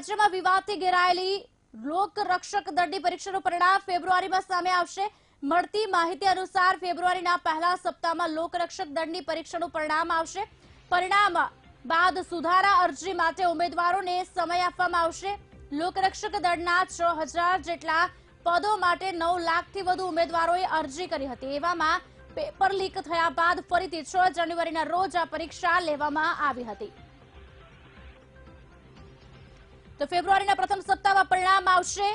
રાજ્યમાં વિવાદથી ઘેરાયેલી લોકરક્ષક દળની પરીક્ષાનું પરિણામ ફેબ્રુઆરીમાં સામે આવશે। મળતી માહિતી અનુસાર ફેબ્રુઆરીના પહેલા સપ્તાહમાં લોકરક્ષક દળની પરીક્ષાનું પરિણામ આવશે। પરિણામ બાદ સુધારા અરજી માટે ઉમેદવારોને સમય આપવામાં આવશે। લોકરક્ષક દળના 6000 જેટલા પદો માટે 9 લાખથી વધુ ઉમેદવારોએ અરજી કરી હતી। એવામાં પેપર લીક થયા બાદ ફરીથી 6 જાન્યુઆરીના રોજ આ પરીક્ષા લેવામાં આવી હતી। તો ફેબ્રુઆરીના પ્રથમ સપ્તાહમાં પરિણામ આવશે।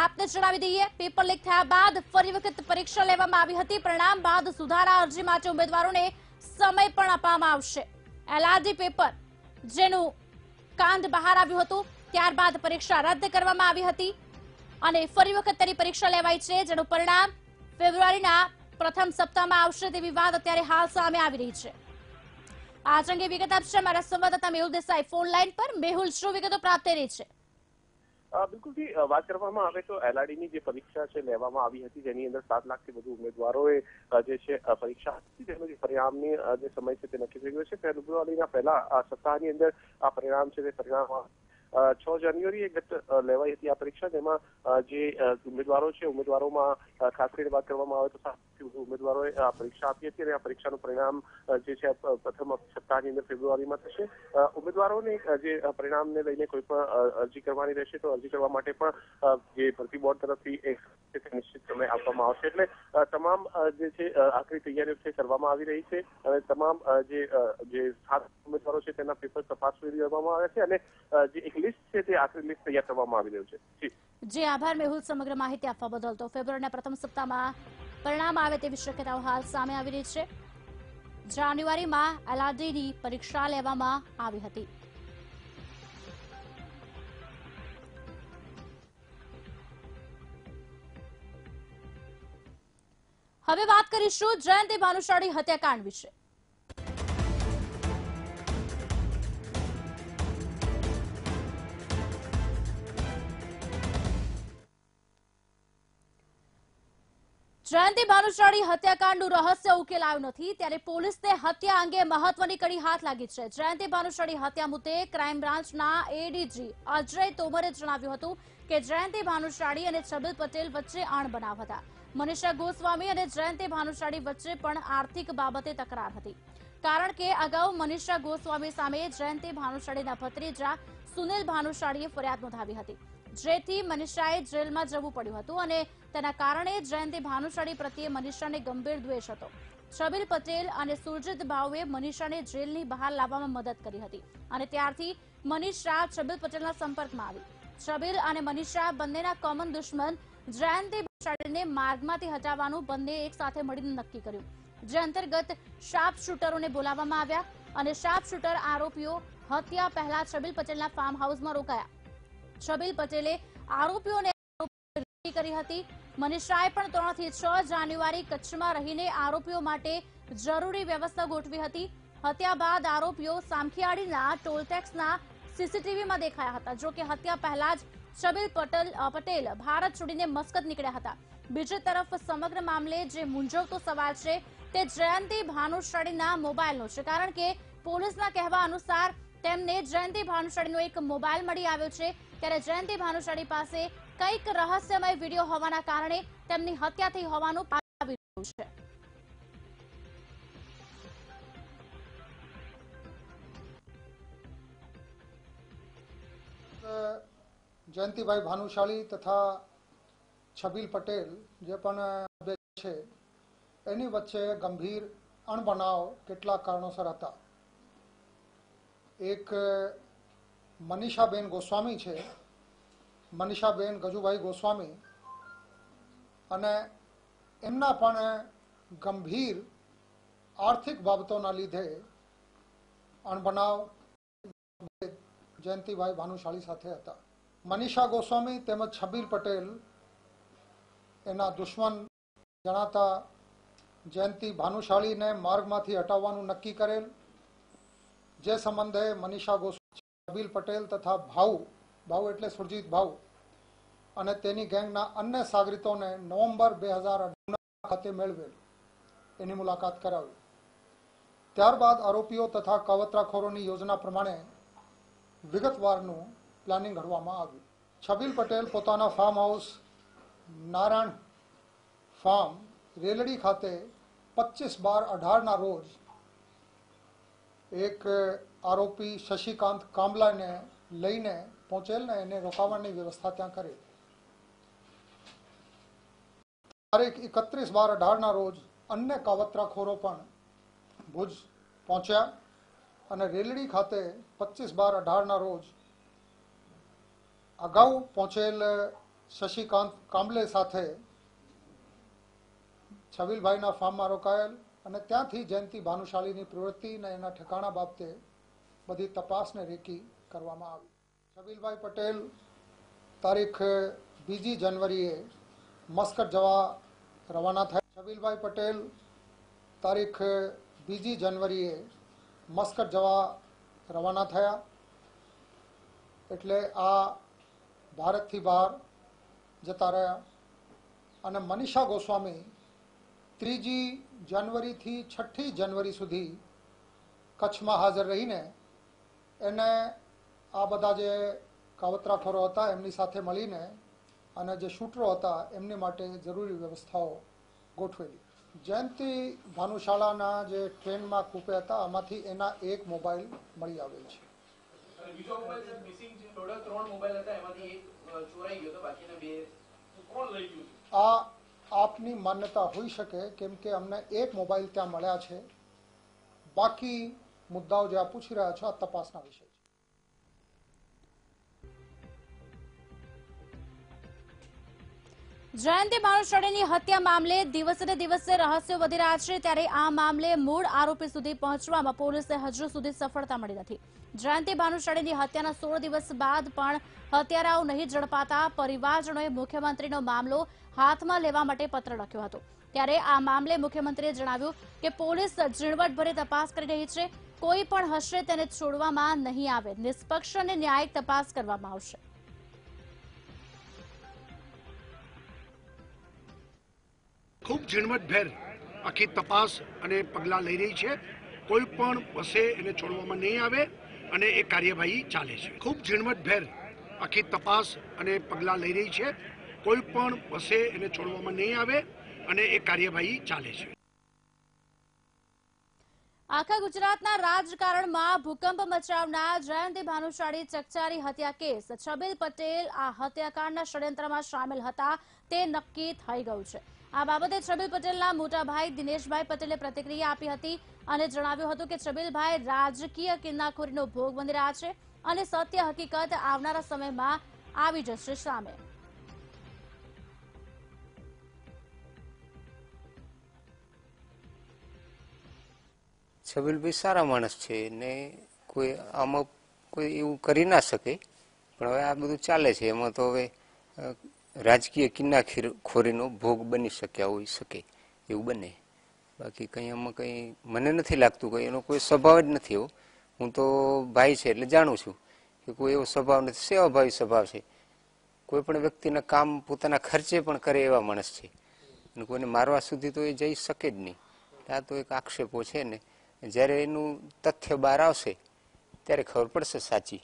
આપને જણાવી દઈએ, પેપર લીક થયા બાદ ફરી વખત પરીક્ષા લેવામાં આવી હતી। પરિણામ બાદ સુધારા અરજી માટે ઉમેદવારોને સમય પણ આપવામાં આવશે। એલઆરડી પેપર જેનું કાંડ બહાર આવ્યું હતું, ત્યારબાદ પરીક્ષા રદ કરવામાં આવી હતી અને ફરી વખત તેની પરીક્ષા લેવાઈ છે, જેનું પરિણામ ફેબ્રુઆરીના પ્રથમ સપ્તાહમાં આવશે તેવી વાત અત્યારે હાલ સામે આવી રહી છે। આ અંગે વિગત આપશે અમારા સંવાદદાતા મેહુલ દેસાઈ ફોન લાઈન પર। મેહુલ, શું વિગતો પ્રાપ્ત થઈ રહી છે? બિલકુલથી વાત કરવામાં આવે તો એલઆરડીની જે પરીક્ષા છે લેવામાં આવી હતી, જેની અંદર 7 લાખથી વધુ ઉમેદવારોએ જે છે પરીક્ષા આપી, તેનું પરિણામની જે સમય છે તે નક્કી થઈ ગયો છે। ફેબ્રુઆરીના પહેલા સપ્તાહની અંદર આ પરિણામ છે તે પરિણામ 6 જાન્યુઆરીએ ગત લેવાઈ હતી આ પરીક્ષા, જેમાં જે ઉમેદવારો છે ઉમેદવારોમાં ખાસ કરીને વાત કરવામાં આવે તો 7 વધુ ઉમેદવારોએ આ પરીક્ષા આપી હતી અને આ પરીક્ષાનું પરિણામ જે છે પ્રથમ સપ્તાહની અંદર ફેબ્રુઆરીમાં થશે। ઉમેદવારોને જે પરિણામને લઈને કોઈ પણ અરજી કરવાની રહેશે તો અરજી કરવા માટે પણ જે ભરતી બોર્ડ તરફથી એક નિશ્ચિત સમય આપવામાં આવશે। એટલે તમામ જે છે આખરી તૈયારીઓ છે કરવામાં આવી રહી છે અને તમામ જે 7 ઉમેદવારો છે તેના પેપર તપાસી લેવામાં આવે છે અને જે એક લિસ્ટ છે તે આખરી લિસ્ટ તૈયાર કરવામાં આવી રહ્યું છે। જી આભાર મેહુલ, સમગ્ર માહિતી આપવા બદલ। તો ફેબ્રુઆરીના પ્રથમ સપ્તાહમાં પરિણામ આવે તેવી શક્યતાઓ હાલ સામે આવી રહી છે। જાન્યુઆરીમાં એલઆરડીની પરીક્ષા લેવામાં આવી હતી। હવે વાત કરીશું જયંતિ ભાનુશાળી હત્યાકાંડ વિશે। જયંતિ ભાનુશાળી હત્યાકાંડનું રહસ્ય ઉકેલાયું નથી, ત્યારે પોલીસને હત્યા અંગે મહત્વની કડી હાથ લાગી છે। જયંતિ ભાનુશાળી હત્યા મુદ્દે ક્રાઇમ બ્રાન્ચના એડીજી અજય તોમરે જણાવ્યું હતું કે જયંતિ ભાનુશાળી અને છબીલ પટેલ વચ્ચે અણબનાવ હતા। મનીષા ગોસ્વામી અને જયંતિ ભાનુશાળી વચ્ચે પણ આર્થિક બાબતે તકરાર હતી, કારણ કે અગાઉ મનીષા ગોસ્વામી સામે જયંતિ ભાનુશાળીના ભત્રીજા સુનિલ ભાનુશાળીએ ફરિયાદ નોંધાવી હતી, જેથી મનીષાએ જેલમાં જવું પડ્યું હતું અને તેના કારણે જયંતિ ભાનુશાળી પ્રત્યે મનીષાને ગંભીર દ્વેષ હતો। છબીલ પટેલ અને સુરજીત ભાઉએ મનીષાને જેલની બહાર લાવવામાં મદદ કરી હતી અને ત્યારથી મનીષા છબીલ પટેલના સંપર્કમાં આવી। છબીલ અને મનીષા બંનેના કોમન દુશ્મન જયંતિ ભાનુશાળીને માર્ગમાંથી હટાવવાનું બંને એક સાથે મળીને નક્કી કર્યું, જે અંતર્ગત શાર્પ શૂટરોને બોલાવવામાં આવ્યા અને શાર્પ શૂટર આરોપીઓ હત્યા પહેલા છબીલ પટેલના ફાર્મ હાઉસમાં રોકાયા। છબીલ પટેલે આરોપીઓને કરી હતી। મનીષાએ પણ 3 થી 6 જાન્યુઆરી કચ્છમાં રહીને આરોપીઓ માટે જરૂરી વ્યવસ્થા ગોઠવી હતી। હત્યા બાદ આરોપીઓ સામખિયાળીના ટોલટેક્સના સીસીટીવીમાં દેખાયા હતા। જો કે હત્યા પહેલા જ છબીલ પટેલ ભારત છોડીને મસ્કત નીકળ્યા હતા। બીજી તરફ સમગ્ર મામલે જે મૂંઝવતો સવાલ છે તે જયંતિ ભાનુશાળીના મોબાઈલનો છે, કારણ કે પોલીસના કહેવા અનુસાર તેમને જયંતિ ભાનુશાળીનો એક મોબાઈલ મળી આવ્યો છે, ત્યારે જયંતિ ભાનુશાળી પાસે કંઈક રહસ્યમય વિડીયો હોવાના કારણે તેમની હત્યા થઈ હોવાનું આવી રહ્યું છે। જયંતિભાઈ ભાનુશાળી તથા છબીલ પટેલ જે પણ છે એની વચ્ચે ગંભીર અણબનાવ કેટલાક કારણોસર હતા। એક મનીષાબેન ગોસ્વામી છે, મનીષાબેન ગજુભાઈ ગોસ્વામી, અને એમના પણ ગંભીર આર્થિક બાબતોના લીધે અણબનાવ જયંતિભાઈ ભાનુશાળી સાથે હતા। મનીષા ગોસ્વામી તેમજ છબીલ પટેલ એના દુશ્મન જણાતા જયંતિ ભાનુશાળીને માર્ગમાંથી હટાવવાનું નક્કી કરેલ, જે સંબંધે મનીષા ગોસ્વામી, છબીલ પટેલ તથા ભાઉ એટલે સુરજીત ભાઉ અને તેની ગેંગના અન્ય સાગરીતોને નવેમ્બર 2018 ખાતે મેળવેલ, એની મુલાકાત કરાવી। ત્યારબાદ આરોપીઓ તથા કાવતરાખોરોની યોજના પ્રમાણે વિગતવારનું પ્લાનિંગ ઘડવામાં આવ્યું. છબીલ પટેલ પોતાના farm house Narayan farm Reldi ખાતે 25/12/18 રોજ એક આરોપી શશિકાંત કામલાને લઈને પહોંચેલ ને એને રોકાવાની વ્યવસ્થા ત્યાં કરી. તારીખ 31/12/18 રોજ અન્ય કાવતરાખોરો પણ ભુજ પહોંચ્યા અને રેલડી ખાતે 25/12/18 રોજ અગાઉ પહોંચેલ શશિકાંત કામલે સાથે છબીલભાઈના ફાર્મમાં રોકાયેલ અને ત્યાંથી જયંતિ ભાનુશાળીની પ્રવૃત્તિ અને એના ઠેકાણા બાબતે બધી તપાસને રેકી કરવામાં આવી. છબીલભાઈ પટેલ તારીખ 2 જાન્યુઆરીએ મસ્કટ જવા રવાના થયા. છબીલભાઈ પટેલ તારીખ 2 જાન્યુઆરીએ મસ્કટ જવા રવાના થયા. એટલે આ ભારતથી બહાર જતા રહ્યા અને મનીષા ગોસ્વામી 3 જાન્યુઆરીથી 6 જાન્યુઆરી સુધી કચ્છમાં હાજર રહીને એને આ બધા જે કાવતરાખોરો હતા એમની સાથે મળીને અને જે શૂટરો હતા એમની માટે જરૂરી વ્યવસ્થાઓ ગોઠવેલી. જયંતિ ભાનુશાળાના જે ટ્રેનમાં કૂપે હતા આમાંથી એના એક મોબાઈલ મળી આવેલ છે. બીજો મોબાઈલ મિસિંગ છે. ટોટલ 3 મોબાઈલ હતા, એમાંથી એક ચોરાઈ ગયો તો બાકીના 2 કોણ લઈ ગયું? આ આપની માન્યતા હોઈ શકે કેમ કે અમને એક મોબાઈલ ત્યાં મળ્યા છે. બાકી મુદ્દાઓ જે આપ પૂછી રહ્યા છો આ તપાસના વિષય છે. જયંતિ ભાનુશાળીની હત્યા મામલે દિવસે ને દિવસે રહસ્યો વધી રહ્યા છે. ત્યારે આ મામલે મૂળ આરોપી સુધી પહોંચવામાં પોલીસને હજુ સુધી સફળતા મળી નથી. જયંતિ ભાનુશાળીની હત્યાના 16 દિવસ બાદ પણ હત્યારાઓ નહીં ઝડપાતા પરિવારજનોએ મુખ્યમંત્રીનો મામલો હાથમાં લેવા માટે પત્ર લખ્યો હતો. ત્યારે આ મામલે મુખ્યમંત્રીએ જણાવ્યું કે પોલીસ ઝીણવટભરી તપાસ કરી રહી છે. કોઈ પણ હશે તેને છોડવામાં નહીં આવે. નિષ્પક્ષ અને ન્યાયિક તપાસ કરવામાં આવશે. ખૂબ ઝીણવટભેર આખી તપાસ અને પગલાં લઈ રહી છે. કોઈ પણ હશે એને છોડવામાં નહીં આવે અને એ કાર્યવાહી ચાલે છે. ખૂબ ઝીણવટભેર આખી તપાસ અને પગલાં લઈ રહી છે. કોઈ પણ હશે એને છોડવામાં નહીં આવે અને એ કાર્યવાહી ચાલે છે. આખા ગુજરાતના રાજકારણમાં ભૂકંપ મચાવનાર જયંતિ ભાનુશાળી ચકચારી હત્યા કેસ છબીલ પટેલ આ હત્યાકાંડના ષડયંત્રમાં સામેલ હતા તે નક્કી થઈ ગયું છે. આ બાબતે છબીલ પટેલના મોટા ભાઈ દિનેશભાઈ પટેલે પ્રતિક્રિયા આપી હતી અને જણાવ્યું હતું કે છબીલભાઈ રાજકીય કિન્નાખોરીનો ભોગ બની રહ્યા છે અને સત્ય હકીકત આવનારા સમયમાં આવી જશે સામે. છબીલભાઈ સારા માણસ છે ને કોઈ આમાં કોઈ એવું કરી ના શકે, પણ હવે આ બધું ચાલે છે એમાં તો હવે રાજકીય કિન્નાખોરીનો ભોગ બની શક્યા હોઈ શકે એવું બને. બાકી કંઈ આમાં કંઈ મને નથી લાગતું કે એનો કોઈ સ્વભાવ જ નથી એવો. હું તો ભાઈ છે એટલે જાણું છું કે કોઈ એવો સ્વભાવ નથી. સેવાભાવી સ્વભાવ છે. કોઈ પણ વ્યક્તિના કામ પોતાના ખર્ચે પણ કરે એવા માણસ છે અને કોઈને મારવા સુધી તો એ જઈ શકે જ નહીં. આ તો એક આક્ષેપો છે ને, જ્યારે એનું તથ્ય બહાર આવશે ત્યારે ખબર પડશે સાચી.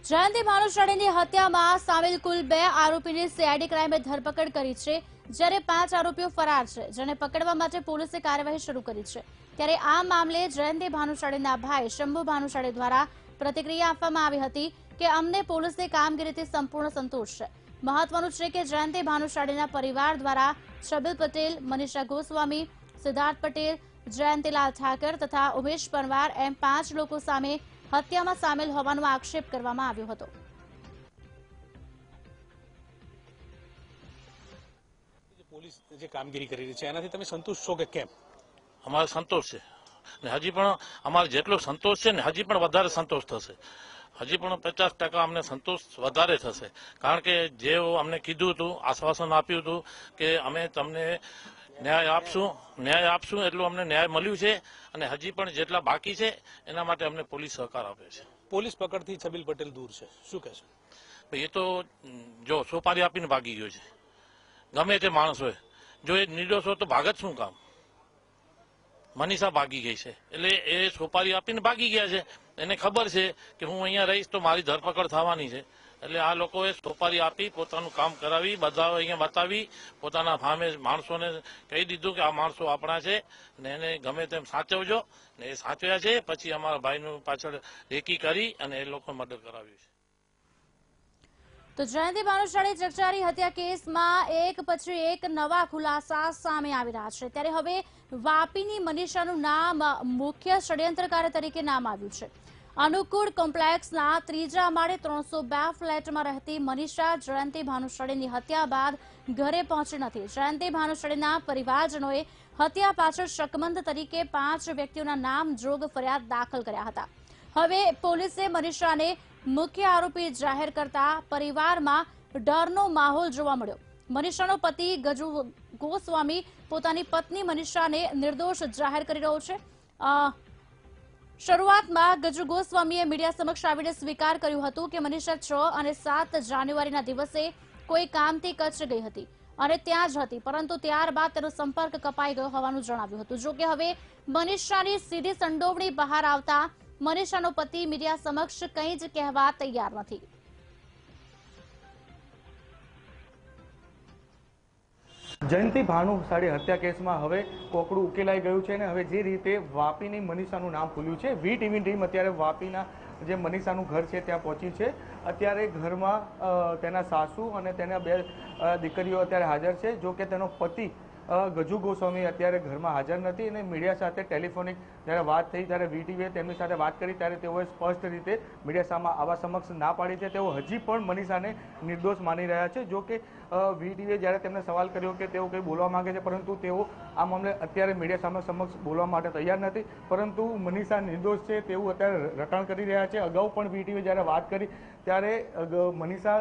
જયંતિ ભાનુશાળીની હત્યામાં સામેલ કુલ 2 આરોપીની સીઆઈડી ક્રાઇમે ધરપકડ કરી છે, જ્યારે 5 આરોપીઓ ફરાર છે, જેને પકડવા માટે પોલીસે કાર્યવાહી શરૂ કરી છે. ત્યારે આ મામલે જયંતિ ભાનુશાળીના ભાઈ શંભુ ભાનુશાળી દ્વારા પ્રતિક્રિયા આપવામાં આવી હતી કે અમને પોલીસની કામગીરીથી સંપૂર્ણ સંતોષ છે. મહત્વનું છે કે જયંતિ ભાનુશાળીના પરિવાર દ્વારા છબીલ પટેલ, મનીષા ગોસ્વામી, સિદ્ધાર્થ પટેલ, જયંતિલાલ ઠાકર તથા ઉમેશ પરમાર એમ 5 લોકો સામે હત્યામાં સામેલ હોવાનો આક્ષેપ કરવામાં આવ્યો હતો. પોલીસ જે કામગીરી કરી રહી છે એનાથી તમે સંતુષ્ટ છો કે કેમ? અમારો સંતોષ છે ને હજી પણ અમારે જેટલો સંતોષ છે ને હજી પણ વધારે સંતોષ થશે. હજી પણ 50% અમને સંતોષ વધારે થશે. કારણ કે જે અમને કીધું હતું, આશ્વાસન આપ્યું હતું કે અમે તમને ન્યાય આપશું એટલું અમને ન્યાય મળ્યું છે અને હજી પણ જેટલા બાકી છે એના માટે અમને પોલીસ સહકાર આપે છે. પોલીસ પકડથી છબીલ પટેલ દૂર છે, શું કહેશો? એ તો જો સોપારી આપીને ભાગી ગયો છે. ગમે તે માણસ હોય, જો એ નિર્દોષ હોય તો ભાગત શું કામ? મનીષા ભાગી ગઈ છે. એટલે એ સોપારી આપીને ભાગી ગયા છે. એને ખબર છે કે હું અહીંયા રહીશ તો મારી ધરપકડ થવાની છે. એટલે આ લોકોએ સોપારી આપી પોતાનું કામ કરાવી બધા અહીંયા બતાવી પોતાના ફામે માણસોને કહી દીધું કે આ માણસો આપણા છે ને એને ગમે તેમ સાચવજો ને એ સાચવ્યા છે. પછી અમારા ભાઈનું પાછળ રેકી કરી અને એ લોકો મર્ડર કરાવ્યું છે. તો જયંતિ ભાનુશાળી ચકચારી હત્યા કેસમાં એક પછી એક નવા ખુલાસા સામે આવી રહ્યા છે. ત્યારે હવે વાપીની મનીષાનું નામ મુખ્ય ષડયંત્રકાર તરીકે નામ આવ્યું છે. અનુકૂળ કોમ્પ્લેક્સના 3જા માળે 302 ફ્લેટમાં રહેતી મનીષા જયંતિ ભાનુશાળીની હત્યા બાદ ઘરે પહોંચી નથી. જયંતિ ભાનુશાળીના પરિવારજનોએ હત્યા પાછળ શકમંદ તરીકે 5 વ્યક્તિઓના નામ જોગ ફરિયાદ દાખલ કર્યા હતા. હવે પોલીસે મનીષાને મુખ્ય આરોપી જાહેર કરતા પરિવારમાં ડરનો માહોલ જોવા મળ્યો. મનીષાનો પતિ ગજુ ગોસ્વામી પોતાની પત્ની મનીષાને નિર્દોષ જાહેર કરી રહ્યો છે. શરૂઆતમાં ગજુ ગોસ્વામીએ મીડિયા સમક્ષ આવીને સ્વીકાર કર્યું હતું કે મનીષા 6 અને 7 જાન્યુઆરીના દિવસે કોઈ કામથી કચ્છ ગઈ હતી અને ત્યાં જ હતી, પરંતુ ત્યારબાદ તેનો સંપર્ક કપાઈ ગયો હોવાનું જણાવ્યું હતું. જોકે હવે મનીષાની સીધી સંડોવણી બહાર આવતા મનીષાનો પતિ મીડિયા સમક્ષ કંઈ જ કહેવા તૈયાર નથી. જયંતિ ભાનુશાળી હત્યા કેસમાં હવે કોકડું ઉકેલાઈ ગયું છે અને હવે જે રીતે વાપીની મનીષાનું નામ ખુલ્યું છે, વી ટીવી ટીમ અત્યારે વાપીના જે મનીષાનું ઘર છે ત્યાં પહોંચી છે. અત્યારે ઘરમાં તેના સાસુ અને તેના 2 દીકરીઓ અત્યારે હાજર છે. જો કે તેનો પતિ ગજુ ગોસ્વામી અત્યારે ઘરમાં હાજર નથી અને મીડિયા સાથે ટેલિફોનિક જ્યારે વાત થઈ ત્યારે વીટીવીએ તેમની સાથે વાત કરી ત્યારે તેઓએ સ્પષ્ટ રીતે મીડિયા સામે આવવા સમક્ષ ના પાડી છે. તેઓ હજી પણ મનીષાને નિર્દોષ માની રહ્યા છે. જો કે વીટીવીએ જ્યારે તેમને સવાલ કર્યો કે તેઓ કંઈ બોલવા માંગે છે, પરંતુ તેઓ આ મામલે અત્યારે મીડિયા સામે સમક્ષ બોલવા માટે તૈયાર નથી. પરંતુ મનીષા નિર્દોષ છે તેવું અત્યારે રટાણ કરી રહ્યા છે. અગાઉ પણ વીટીવીએ જ્યારે વાત કરી ત્યારે મનીષા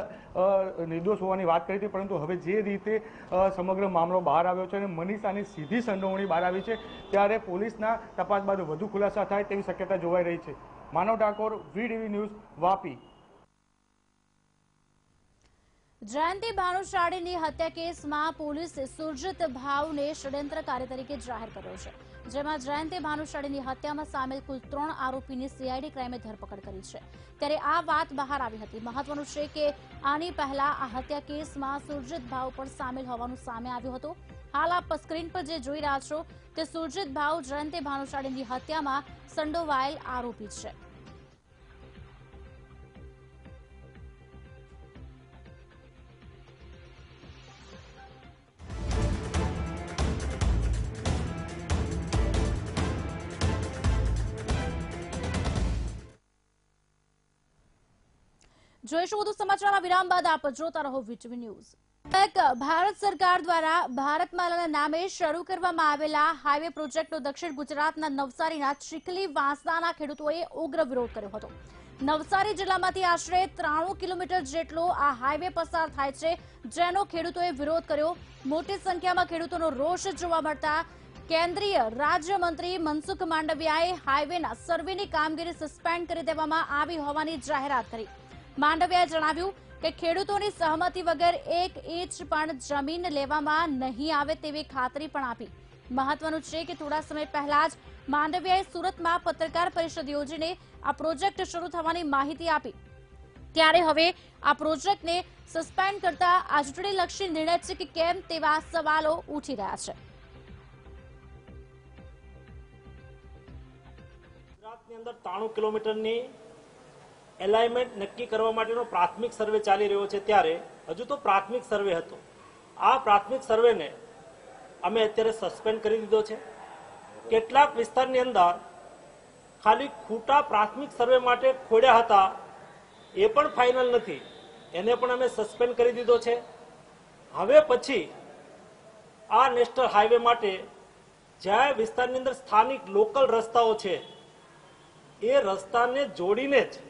નિર્દોષ હોવાની વાત કરી હતી, પરંતુ હવે જે રીતે સમગ્ર મામલો બહાર આવ્યો છે અને મનીષાની સીધી સંડોવણી બહાર આવી છે ત્યારે પોલીસના તપાસ બાદ વધુ ખુલાસા થાય તેવી શક્યતા જોવાઈ રહી છે. માનવ ઠાકોર, વીટીવી ન્યૂઝ, વાપી. જયંતિ ભાનુશાળીની હત્યા કેસમાં પોલીસે સુરજીત ભાઉને ષડયંત્રકારી તરીકે જાહેર કર્યો છે, જેમાં જયંતિ ભાનુશાળીની હત્યામાં સામેલ કુલ 3 આરોપીની સીઆઈડી ક્રાઇમે ધરપકડ કરી છે. ત્યારે આ વાત બહાર આવી હતી. મહત્વનું છે કે આની પહેલા આ હત્યા કેસમાં સુરજીત ભાઉ પણ સામેલ હોવાનું સામે આવ્યું હતું. હાલ આપ સ્ક્રીન પર જે જોઈ રહ્યા છો તે સુરજીત ભાઉ જયંતિ ભાનુશાળીની હત્યામાં સંડોવાયેલ આરોપી છે. જોઈશું વધુ સમાચારના વિરામ બાદ આપ જોતા રહો વીટીવી ન્યૂઝ. ભારત સરકાર દ્વારા ભારતમાલાના નામે શરૂ કરવામાં આવેલા હાઈવે પ્રોજેક્ટનો દક્ષિણ ગુજરાતના નવસારીના ચીખલી વાંસદાના ખેડૂતોએ ઉગ્ર વિરોધ કર્યો હતો. નવસારી જિલ્લામાંથી આશરે 93 કિલોમીટર જેટલો આ હાઈવે પસાર થાય છે, જેનો ખેડૂતોએ વિરોધ કર્યો. મોટી સંખ્યામાં ખેડૂતોનો રોષ જોવા મળતા કેન્દ્રીય રાજ્યમંત્રી મનસુખ માંડવિયાએ હાઈવેના સર્વેની કામગીરી સસ્પેન્ડ કરી દેવામાં આવી હોવાની જાહેરાત કરી. માંડવિયાએ જણાવ્યું કે ખેડૂતોની સહમતિ વગર 1 ઇંચ પણ જમીન લેવામાં નહીં આવે તેવી ખાતરી પણ આપી. મહત્વનું છે કે થોડા સમય પહેલા જ માંડવિયાએ સુરતમાં પત્રકાર પરિષદ યોજીને આ પ્રોજેક્ટ શરૂ થવાની માહિતી આપી. ત્યારે હવે આ પ્રોજેક્ટને સસ્પેન્ડ કરતા આ ચૂંટણીલક્ષી નિર્ણય છે કે કેમ તેવા સવાલો ઉઠી રહ્યા છે. ગુજરાતની અંદર 93 કિલોમીટરની એલાઇનમેન્ટ નક્કી કરવા માટેનો પ્રાથમિક સર્વે ચાલી રહ્યો છે. ત્યારે હજુ તો પ્રાથમિક સર્વે હતો. આ પ્રાથમિક સર્વેને અમે અત્યારે સસ્પેન્ડ કરી દીધો છે. કેટલાક વિસ્તારની અંદર ખાલી ખોટા પ્રાથમિક સર્વે માટે ખોડ્યા હતા, એ પણ ફાઇનલ નથી, એને પણ અમે સસ્પેન્ડ કરી દીધો છે. હવે પછી આ નેશનલ હાઈવે માટે જ્યાં વિસ્તારની અંદર સ્થાનિક લોકલ રસ્તાઓ છે એ રસ્તાને જોડીને જ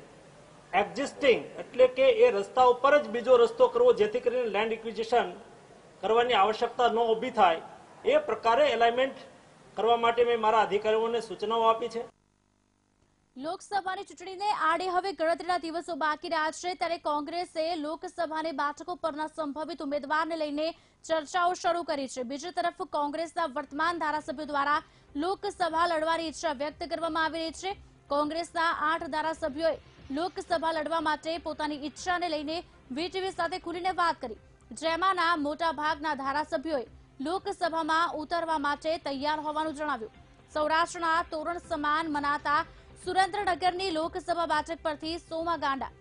એક્ઝિસ્ટિંગ એટલે કે એ રસ્તા ઉપર જ બીજો રસ્તો કરવો, જેથી કરીને લેન્ડ એક્વિઝિશન કરવાની આવશ્યકતા ન ઊભી થાય એ પ્રકારે એલાઇનમેન્ટ કરવા માટે મેં મારા અધિકારીઓને સૂચનાઓ આપી છે. લોકસભાની ચૂંટણીને આડે હવે ગણતરીના દિવસો બાકી રહ્યા છે ત્યારે કોંગ્રેસે લોકસભાની બેઠકો પરના સંભવિત ઉમેદવારને લઈને ચર્ચાઓ શરૂ કરી છે। બીજી તરફ કોંગ્રેસના વર્તમાન ધારાસભ્યો દ્વારા લોકસભા લડવાની ઈચ્છા વ્યક્ત કરવામાં આવી રહી છે। કોંગ્રેસના 8 ધારાસભ્યોએ લોકસભા લડવા માટે પોતાની ઈચ્છાને લઈને વીટીવી સાથે ખુલીને વાત કરી, જેમાંના મોટાભાગના ધારાસભ્યોએ લોકસભામાં ઉતરવા માટે તૈયાર હોવાનું જણાવ્યું। સૌરાષ્ટ્રના તોરણ સમાન મનાતા સુરેન્દ્રનગરની લોકસભા બેઠક પરથી સોમા ગાંડા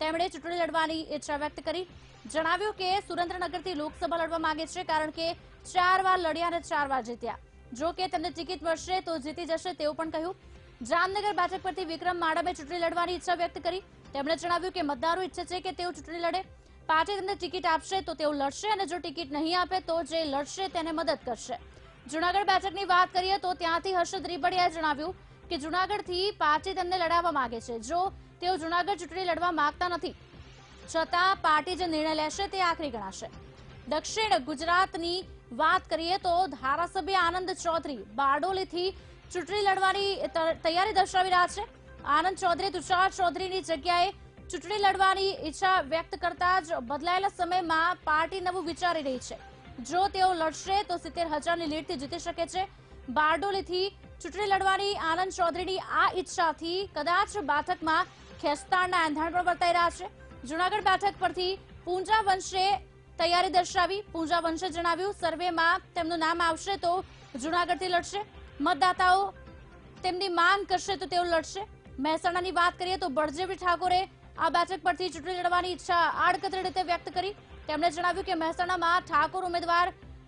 તેમણે ચૂંટણી લડવાની ઈચ્છા વ્યક્ત કરી। જણાવ્યું કે સુરેન્દ્રનગરથી લોકસભા લડવા માંગે છે કારણ કે 4 વાર લડ્યા અને 4 વાર જીત્યા। જો કે તેમને ટિકિટ મળશે તો જીતી જશે તેવું પણ કહ્યું। જામનગર બેઠક પરથી વિક્રમ માડમે ચૂંટણી લડવાની ઈચ્છા વ્યક્ત કરી। તેમણે જણાવ્યું કે મતદારો ઈચ્છે છે કે તેઓ ચૂંટણી લડે, પાર્ટી તેમને ટિકિટ આપશે તો તેઓ લડશે અને જો ટિકિટ નહીં આપે તો જે લડશે તેને મદદ કરશે। જૂનાગઢ બેઠકની વાત કરીએ તો ત્યાંથી હર્ષદ રીબડિયાએ જણાવ્યું કે જૂનાગઢથી પાર્ટી તેમને લડાવવા માંગે છે। જો તેઓ જૂનાગઢ ચૂંટણી લડવા માંગતા નથી છતાં પાર્ટી જે નિર્ણય લેશે તે આખરી ગણાશે। દક્ષિણ ગુજરાતની વાત કરીએ તો ધારાસભ્ય આનંદ ચૌધરી બારડોલીથી ચૂંટણી લડવાની તૈયારી દર્શાવી રહ્યા છે। આનંદ ચૌધરી તુષાર ચૌધરીની જગ્યાએ ચૂંટણી લડવાની ઈચ્છા વ્યક્ત કરતા જ બદલાયેલા સમયમાં પાર્ટી નવું વિચારી રહી છે। જો તેઓ લડશે તો 70,000ની લીડથી જીતી શકે છે। બારડોલીથી ચૂંટણી લડવાની આનંદ ચૌધરીની આ ઈચ્છાથી કદાચ બેઠકમાં ખેસ્તાણના એંધાણ પણ વર્તાઈ રહ્યા છે। જૂનાગઢ બેઠક પરથી પૂંજા વંશે તૈયારી દર્શાવી। પૂંજા વંશે જણાવ્યું સર્વેમાં તેમનું નામ આવશે તો જૂનાગઢથી લડશે, મતદાતાઓ તેમની માંગ કરશે તો તેઓ લડશે। મહેસાણાની વાત કરીએ તો બળદેવજી ઠાકોરે આ બેઠક પરથી ચૂંટણી લડવાની ઈચ્છા આડકતરી રીતે વ્યક્ત કરી। તેમણે જણાવ્યું કે મહેસાણામાં ઠાકોર ઉમેદવાર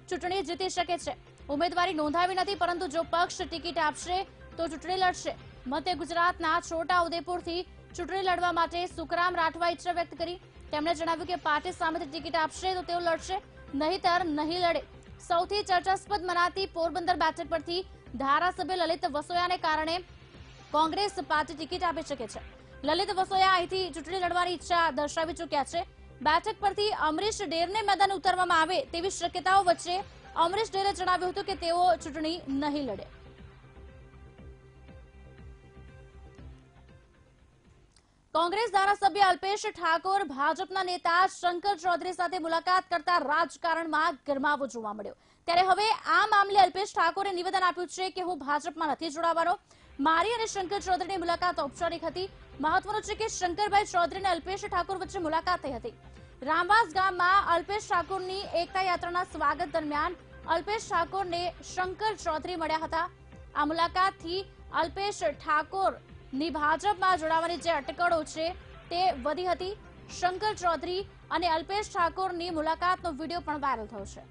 ચૂંટણી જીતી શકે છે। ઉમેદવારી નોંધાવી નથી પરંતુ જો પક્ષ ટિકિટ આપશે તો ચૂંટણી લડશે। મધ્ય ગુજરાતના છોટા ઉદેપુરથી ચૂંટણી લડવા માટે સુખરામ રાઠવા ઈચ્છા વ્યક્ત કરી। તેમણે જણાવ્યું કે પાર્ટી સામેથી ટિકિટ આપશે તો તેઓ લડશે, નહીતર નહીં લડે। સૌથી ચર્ચાસ્પદ મનાતી પોરબંદર બેઠક પરથી ધારાસભ્ય લલિત વસોયાને કારણે કોંગ્રેસ પાર્ટી ટિકિટ આપી શકે છે। લલિત વસોયા અહીંથી ચૂંટણી લડવાની ઈચ્છા દર્શાવી ચૂક્યા છે। બેઠક પરથી અમરીશ ડેરને મેદાન ઉતારવામાં આવે તેવી શક્યતાઓ વચ્ચે અમરીશ ડેરે જણાવ્યું હતું કે તેઓ ચૂંટણી નહીં લડે। કોંગ્રેસ ધારાસભ્ય અલ્પેશ ઠાકોર ભાજપના નેતા શંકર ચૌધરી સાથે મુલાકાત કરતા રાજકારણમાં ગરમાવો જોવા મળ્યો। ત્યારે હવે આ મામલે અલ્પેશ ઠાકોરે નિવેદન આપ્યું છે કે હું ભાજપમાં નથી જોડાવાનો। મારી અને શંકર ચૌધરીની મુલાકાત ઔપચારિક હતી। મહત્વનું છે કે શંકરભાઈ ચૌધરી અને અલ્પેશ ઠાકોર વચ્ચે મુલાકાત થઈ હતી। રામવાસ ગામમાં અલ્પેશ ઠાકોરની એકતા યાત્રાના સ્વાગત દરમિયાન અલ્પેશ ઠાકોરને શંકર ચૌધરી મળ્યા હતા। આ મુલાકાતથી અલ્પેશ ઠાકોરની ભાજપમાં જોડાવાની જે અટકળો છે તે વધી હતી। શંકર ચૌધરી અને અલ્પેશ ઠાકોરની મુલાકાતનો વિડીયો પણ વાયરલ થયો છે।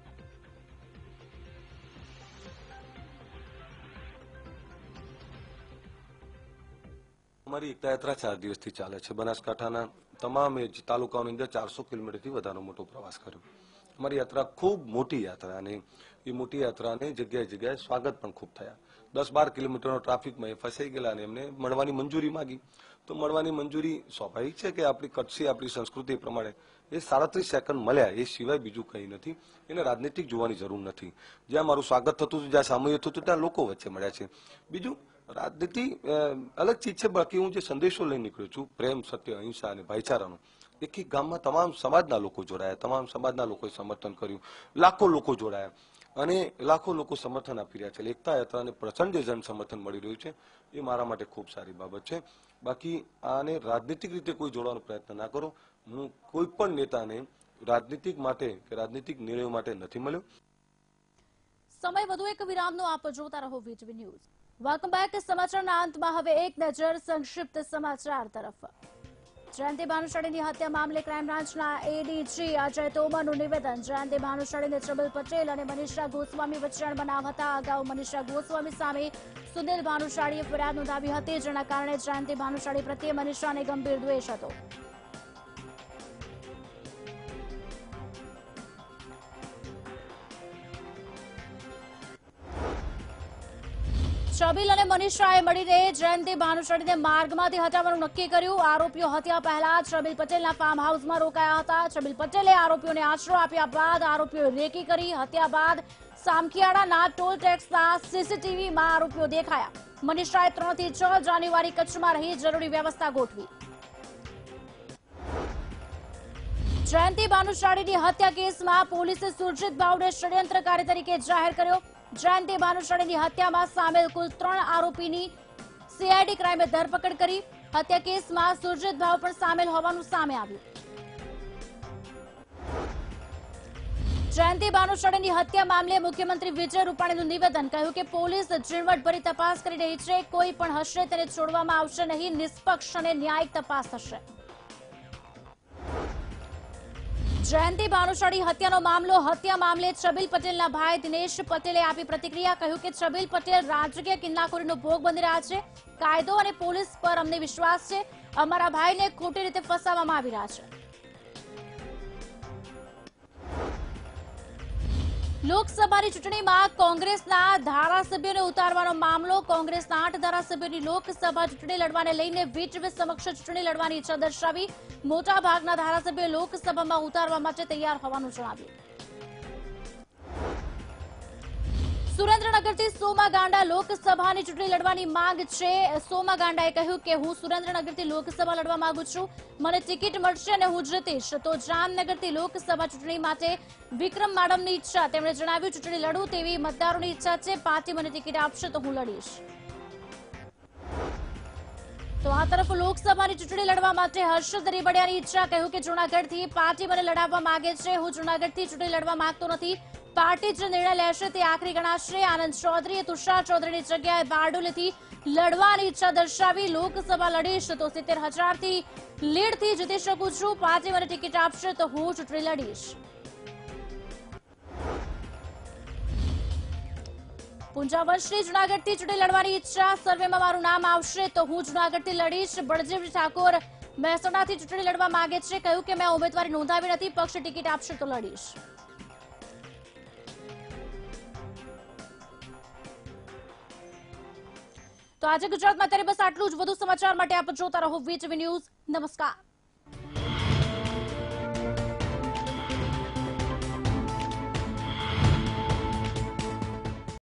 અમારી એકતા યાત્રા 4 દિવસથી ચાલે છે। બનાસકાંઠાના તમામ તાલુકાઓની અંદર 400 કિલોમીટરથી વધારે મોટો પ્રવાસ કર્યો। અમારી યાત્રા ખૂબ મોટી યાત્રા અને એ મોટી યાત્રાને જગ્યાએ જગ્યાએ સ્વાગત પણ ખૂબ થયા। 10-12 કિલોમીટરનો ટ્રાફિકમાં એ ફસાઈ ગયેલા અને એમને મળવાની મંજૂરી માંગી તો મળવાની મંજૂરી સ્વાભાવિક છે કે આપણી કચ્છી આપણી સંસ્કૃતિ પ્રમાણે એ 37 સેકન્ડ મળ્યા, એ સિવાય બીજું કંઈ નથી। એને રાજનીતિક જોવાની જરૂર નથી। જ્યાં મારું સ્વાગત થતું હતું, જ્યાં સામૂહિક થતું ત્યાં લોકો વચ્ચે મળ્યા છે। બીજું રાજનીતિ અલગ ચીજ છે, બાકી હું જે સંદેશો લઈને નીકળ્યો છું પ્રેમ, સત્ય, અહિંસા અને ભાઈચારાનો, એક ગામમાં તમામ સમાજના લોકો જોડાયા, તમામ સમાજના લોકોએ સમર્થન કર્યું, લાખો લોકો જોડાયા અને લાખો લોકો સમર્થન આપી રહ્યા છે। એકતા યાત્રાને પ્રચંડ જન સમર્થન મળી રહ્યું છે, એ મારા માટે ખૂબ સારી બાબત છે। બાકી આને રાજનીતિક રીતે કોઈ જોડવાનો પ્રયત્ન ના કરો। હું કોઈ પણ નેતાને રાજનીતિક માટે કે રાજનીતિક નિર્ણયો માટે નથી મળ્યો। સમય વધુ એક વિરામનો આપ જોતા રહો વીટીવી ન્યૂઝ। Welcome back. સમાચારના અંતમાં હવે એક નજર સંક્ષિપ્ત સમાચાર તરફ। જયંતિ ભાનુશાળીની હત્યા મામલે ક્રાઇમ બ્રાન્ચના એડીજી અજય તોમરનું નિવેદન। જયંતિ ભાનુશાળીને ચબલ પટેલ અને મનીષા ગોસ્વામી વચ્ચે અણબનાવ હતા। અગાઉ મનીષા ગોસ્વામી સામે સુનિલ ભાનુશાળીએ ફરિયાદ નોંધાવી હતી, જેના કારણે જયંતિ ભાનુશાળી પ્રત્યે મનીષાને ગંભીર દ્વેષ હતો। શબીલ અને મનીષાએ મળીને જયંતિ ભાનુશાળીને માર્ગમાંથી હટાવવાનું નક્કી કર્યું। આરોપીઓ હત્યા પહેલા શબીલ પટેલના ફાર્મ હાઉસમાં રોકાયા હતા। શબીલ પટેલે આરોપીઓને આશરો આપ્યા બાદ આરોપીઓએ રેકી કરી। હત્યા બાદ સામખિયાળાના ટોલ ટેક્સના સીસીટીવીમાં આરોપીઓ દેખાયા। મનીષાએ 3 થી 6 જાન્યુઆરી કચ્છમાં રહી જરૂરી વ્યવસ્થા ગોઠવી. જયંતિ ભાનુશાળીની હત્યા કેસમાં પોલીસે સુરજીત ભાઉને ષડયંત્રકારી તરીકે જાહેર કર્યો. જયંતિ ભાનુશાળીની હત્યામાં સામેલ કુલ 3 આરોપીની સીઆઈડી ક્રાઇમે ધરપકડ કરી. હત્યા કેસમાં સુરજીત ભાઉ પણ સામેલ હોવાનું સામે આવ્યું. જયંતિ ભાનુશાળીની હત્યા મામલે મુખ્યમંત્રી વિજય રૂપાણીનું નિવેદન. કહ્યું કે પોલીસ ઝીણવટભરી તપાસ કરી રહી છે. કોઈ પણ હશે તેને છોડવામાં આવશે નહીં. નિષ્પક્ષ અને ન્યાયિક તપાસ થશે. જયંતિ ભાનુશાળી હત્યાનો મામલો. હત્યા મામલે છબીલ પટેલના ભાઈ દિનેશ પટેલે આપી પ્રતિક્રિયા. કહ્યું કે છબીલ પટેલ રાજકીય કિન્નાખોરીનો ભોગ બની રહ્યા છે. કાયદો અને પોલીસ પર અમને વિશ્વાસ છે. અમારા ભાઈને ખોટી રીતે ફસાવવામાં આવી રહ્યા છે. લોકસભાની ચૂંટણીમાં કોંગ્રેસના ધારાસભ્યોને ઉતારવાનો મામલો. કોંગ્રેસના 8 ધારાસભ્યોની લોકસભા ચૂંટણી લડવાને લઈને વીટીવી સમક્ષ ચૂંટણી લડવાની ઈચ્છા દર્શાવી. મોટાભાગના ધારાસભ્યો લોકસભામાં ઉતારવા માટે તૈયાર હોવાનું જણાવ્યું. સુરેન્દ્રનગરથી સોમા ગાંડા લોકસભાની ચૂંટણી લડવાની માંગ છે. સોમા ગાંડાએ કહ્યું કે હું સુરેન્દ્રનગરથી લોકસભા લડવા માંગુ છું. મને ટિકિટ મળશે અને હું જીતીશ. તો જામનગરથી લોકસભા ચૂંટણી માટે વિક્રમ માડમની ઈચ્છા. તેમણે જણાવ્યું ચૂંટણી લડું તેવી મતદારોની ઈચ્છા છે. પાર્ટી મને ટિકિટ આપશે તો હું લડીશ. તો આ તરફ લોકસભાની ચૂંટણી લડવા માટે હર્ષદ રીબડિયાની ઈચ્છા. કહ્યું કે જૂનાગઢથી પાર્ટી મને લડાવવા માંગે છે. હું જૂનાગઢથી ચૂંટણી લડવા માંગતો નથી. પાર્ટી જે નિર્ણય લેશે તે આખરી ગણાશે. આનંદ ચૌધરીએ તુષાર ચૌધરીની જગ્યાએ બારડોલીથી લડવાની ઈચ્છા દર્શાવી. લોકસભા લડીશ તો 70,000થી લીડથી જીતી શકું છું. પાર્ટી મને ટિકિટ આપશે તો હું ચૂંટણી લડીશ. પુંજાવંશની જૂનાગઢથી ચૂંટણી લડવાની ઈચ્છા. સર્વેમાં મારું નામ આવશે તો હું જૂનાગઢથી લડીશ. બળજીવ ઠાકોર મહેસાણાથી ચૂંટણી લડવા માંગે છે. કહ્યું કે મેં ઉમેદવારી નોંધાવી નથી. પક્ષ ટિકિટ આપશે તો લડીશ. તો આજે ગુજરાતમાં અત્યારે બસ આટલું જ. વધુ સમાચાર માટે આપ જોતા રહો વીટીવી ન્યૂઝ. નમસ્કાર.